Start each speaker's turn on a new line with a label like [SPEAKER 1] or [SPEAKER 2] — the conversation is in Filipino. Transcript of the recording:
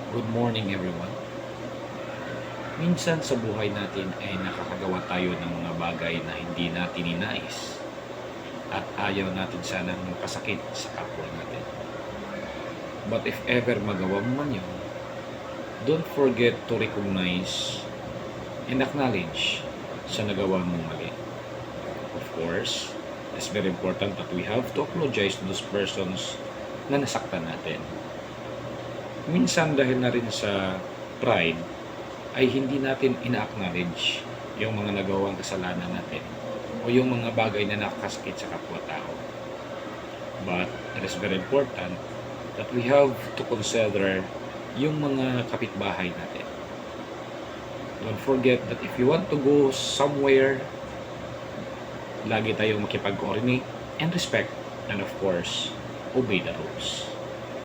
[SPEAKER 1] Good morning everyone. Minsan sa buhay natin ay nakakagawa tayo ng mga bagay na hindi natin ninais at ayaw natin sanang magkasakit sa kapwa natin. But if ever magawa mo man yun, don't forget to recognize and acknowledge sa nagawa mong mali. Of course, it's very important that we have to apologize to those persons na nasaktan natin. Minsan dahil na rin sa pride ay hindi natin ina-acknowledge yung mga nagawang kasalanan natin o yung mga bagay na nakakasakit sa kapwa-tao. But it is very important that we have to consider yung mga kapitbahay natin. Don't forget that if you want to go somewhere, lagi tayong makipag-coordinate and respect, and of course, obey the rules.